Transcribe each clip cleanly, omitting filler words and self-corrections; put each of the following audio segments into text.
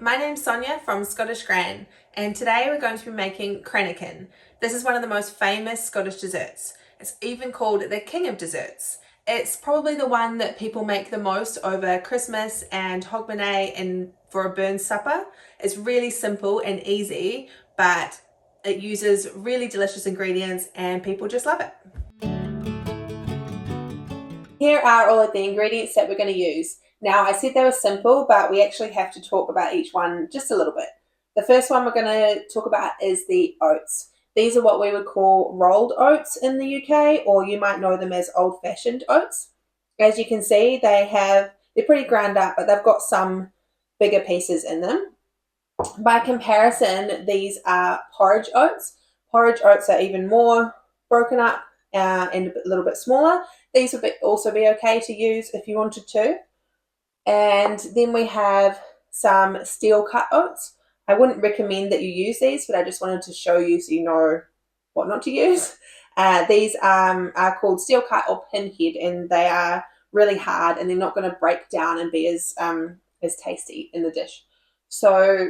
my name's Sonia from Scottish Scran, and today we're going to be making Cranacan. This is one of the most famous Scottish desserts. It's even called the king of desserts. It's probably the one that people make the most over Christmas and 𝗬𝗵𝗶 and for a burn supper. It's really simple and easy, but it uses really delicious ingredients and people just love it. Here are all of the ingredients that we're going to use. Now, I said they were simple, but we actually have to talk about each one just a little bit. The first one we're going to talk about is the oats. These are what we would call rolled oats in the UK, or you might know them as old-fashioned oats. As you can see, they're pretty ground up, but they've got some bigger pieces in them. By comparison, these are porridge oats. Porridge oats are even more broken up and a little bit smaller. These would also be okay to use if you wanted to. And then we have some steel cut oats. I wouldn't recommend that you use these, but I just wanted to show you so you know what not to use. These are called steel cut or pinhead, and they are really hard and they're not going to break down and be as tasty in the dish. So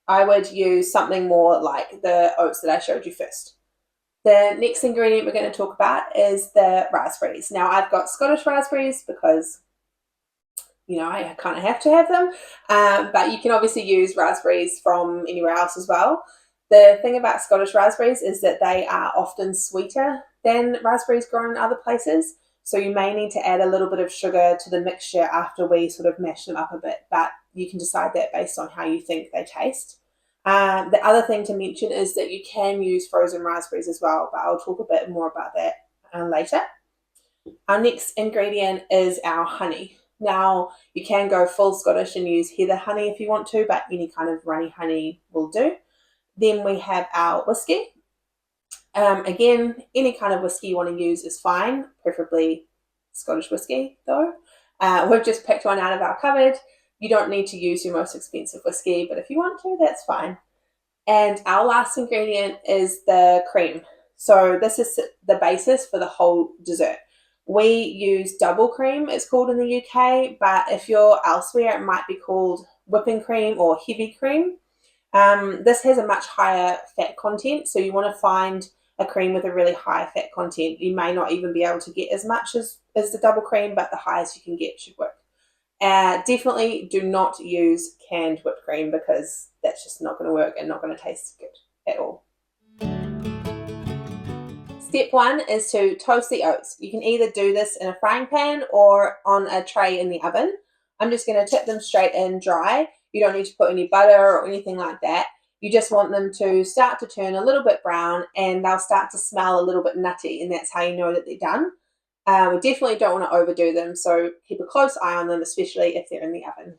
I would use something more like the oats that I showed you first. The next ingredient we're going to talk about is the raspberries. Now, I've got Scottish raspberries because, you know, I kind of have to have them, but you can obviously use raspberries from anywhere else as well. The thing about Scottish raspberries is that they are often sweeter than raspberries grown in other places, so you may need to add a little bit of sugar to the mixture after we sort of mash them up a bit, but you can decide that based on how you think they taste. The other thing to mention is that you can use frozen raspberries as well, but I'll talk a bit more about that later. Our next ingredient is our honey. Now, you can go full Scottish and use heather honey if you want to, but any kind of runny honey will do. Then we have our whiskey. Again, any kind of whiskey you want to use is fine, preferably Scottish whiskey though. We've just picked one out of our cupboard. You don't need to use your most expensive whiskey, but if you want to, that's fine. And our last ingredient is the cream. So this is the basis for the whole dessert. We use double cream, it's called in the UK, but if you're elsewhere, it might be called whipping cream or heavy cream. This has a much higher fat content, so you want to find a cream with a really high fat content. You may not even be able to get as much as the double cream, but the highest you can get should work. Definitely do not use canned whipped cream because that's just not going to work and not going to taste good at all. Step one is to toast the oats. You can either do this in a frying pan or on a tray in the oven. I'm just going to tip them straight in dry. You don't need to put any butter or anything like that. You just want them to start to turn a little bit brown and they'll start to smell a little bit nutty, and that's how you know that they're done. We definitely don't want to overdo them, so keep a close eye on them, especially if they're in the oven.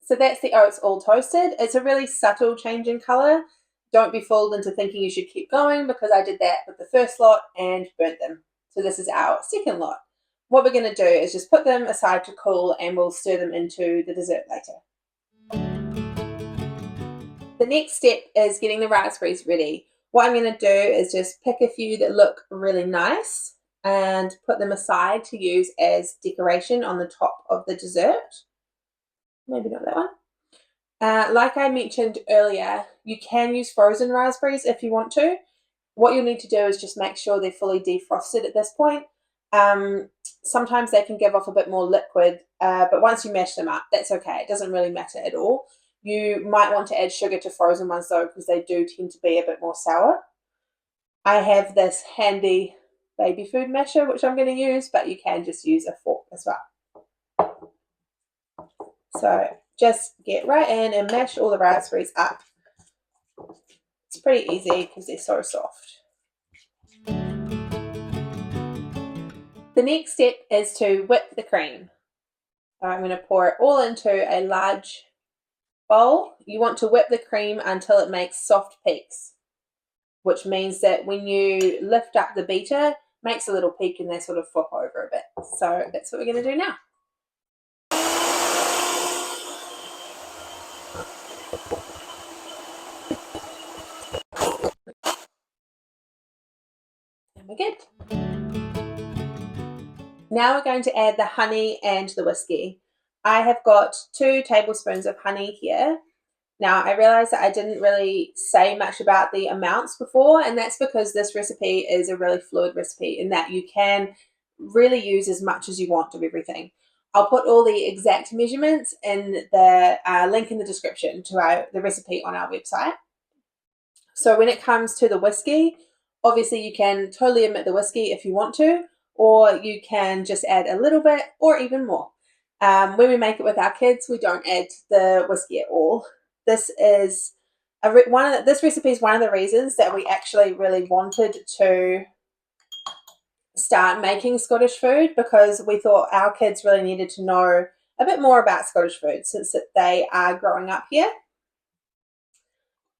So that's the oats all toasted. It's a really subtle change in colour. Don't be fooled into thinking you should keep going, because I did that with the first lot and burnt them. So this is our second lot. What we're going to do is just put them aside to cool and we'll stir them into the dessert later. The next step is getting the raspberries ready. What I'm going to do is just pick a few that look really nice and put them aside to use as decoration on the top of the dessert. Maybe not that one. Like I mentioned earlier, you can use frozen raspberries if you want to. What you'll need to do is just make sure they're fully defrosted at this point. Sometimes they can give off a bit more liquid, but once you mash them up, that's okay. It doesn't really matter at all. You might want to add sugar to frozen ones though, because they do tend to be a bit more sour. I have this handy baby food masher, which I'm going to use, but you can just use a fork as well. So just get right in and mash all the raspberries up. It's pretty easy because they're so soft. The next step is to whip the cream. So I'm going to pour it all into a large bowl. You want to whip the cream until it makes soft peaks, which means that when you lift up the beater, it makes a little peak and they sort of flip over a bit. So that's what we're going to do now. And we're good. Now we're going to add the honey and the whiskey. I have got 2 tablespoons of honey here. Now, I realized that I didn't really say much about the amounts before, and that's because this recipe is a really fluid recipe in that you can really use as much as you want of everything. I'll put all the exact measurements in the link in the description to the recipe on our website. So when it comes to the whiskey, obviously you can totally omit the whiskey if you want to, or you can just add a little bit or even more. When we make it with our kids, we don't add the whiskey at all. This is this recipe is one of the reasons that we actually really wanted to start making Scottish food, because we thought our kids really needed to know a bit more about Scottish food since they are growing up here.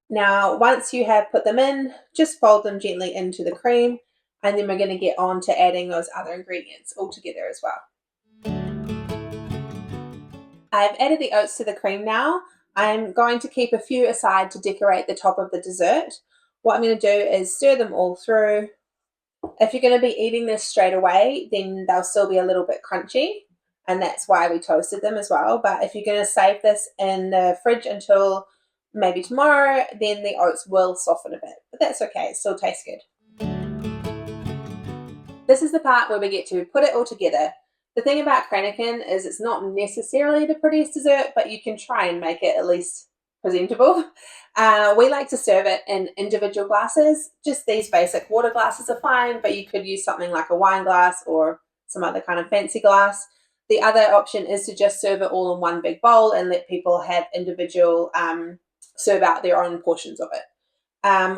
Now, once you have put them in, just fold them gently into the cream, and then we're going to get on to adding those other ingredients all together as well. I've added the oats to the cream now. I'm going to keep a few aside to decorate the top of the dessert. What I'm going to do is stir them all through. If you're going to be eating this straight away, then they'll still be a little bit crunchy, and that's why we toasted them as well. But if you're going to save this in the fridge until maybe tomorrow, then the oats will soften a bit, but that's okay, it still tastes good. This is the part where we get to put it all together. The thing about Cranacan is it's not necessarily the prettiest dessert, but you can try and make it at least presentable. We like to serve it in individual glasses. Just these basic water glasses are fine, but you could use something like a wine glass or some other kind of fancy glass. The other option is to just serve it all in one big bowl and let people have individual serve out their own portions of it.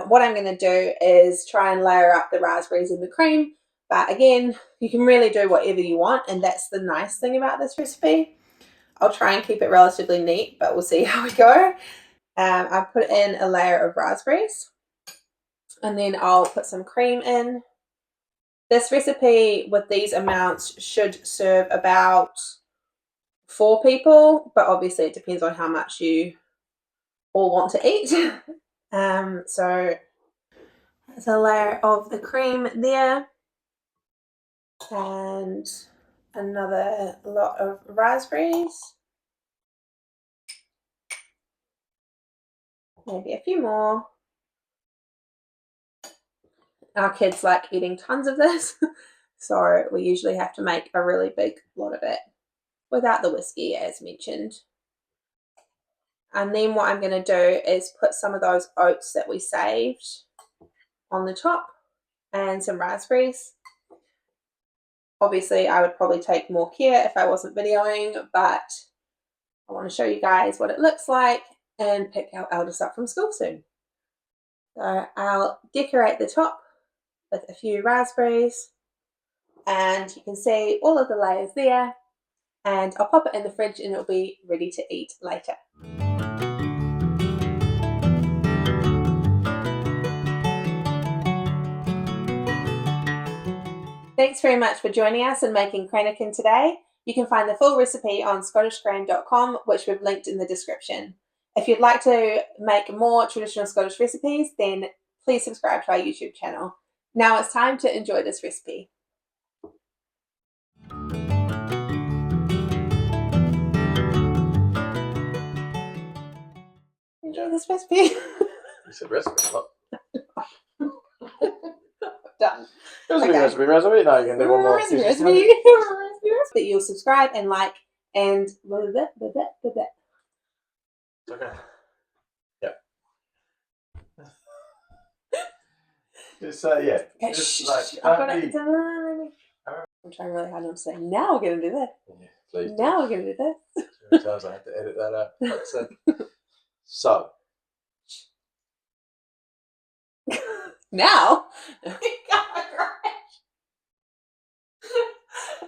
What I'm going to do is try and layer up the raspberries in the cream, but again, you can really do whatever you want, and that's the nice thing about this recipe. I'll try and keep it relatively neat, but we'll see how we go. I've put in a layer of raspberries, and then I'll put some cream in. This recipe with these amounts should serve about 4 people, but obviously it depends on how much you all want to eat. So there's a layer of the cream there, and another lot of raspberries. Maybe a few more. Our kids like eating tons of this, so we usually have to make a really big lot of it without the whiskey, as mentioned. And then what I'm going to do is put some of those oats that we saved on the top and some raspberries. Obviously, I would probably take more care if I wasn't videoing, but I want to show you guys what it looks like and pick our eldest up from school soon. So I'll decorate the top with a few raspberries, and you can see all of the layers there, and I'll pop it in the fridge and it'll be ready to eat later. Thanks very much for joining us in making Cranacan today. You can find the full recipe on 𝗏𝗏𝗏𝗏.com, which we've linked in the description. If you'd like to make more traditional Scottish recipes, then please subscribe to our YouTube channel. Now it's time to enjoy this recipe. Enjoy this recipe. You said recipe, not. Done. Recipe. Now you can do one more. Recipe. That you'll subscribe and like and Okay. Yeah. Just yeah. Okay, just like I'm trying really hard not to say. Now we're gonna do this. Yeah, please. Now we're gonna do this. Sometimes I have to edit that out. Like I said. So. Now.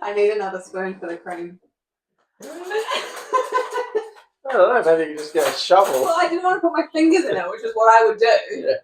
I need another spoon for the cream. I don't know, maybe you can just get a shovel. Well, I didn't want to put my fingers in it, which is what I would do. Yeah.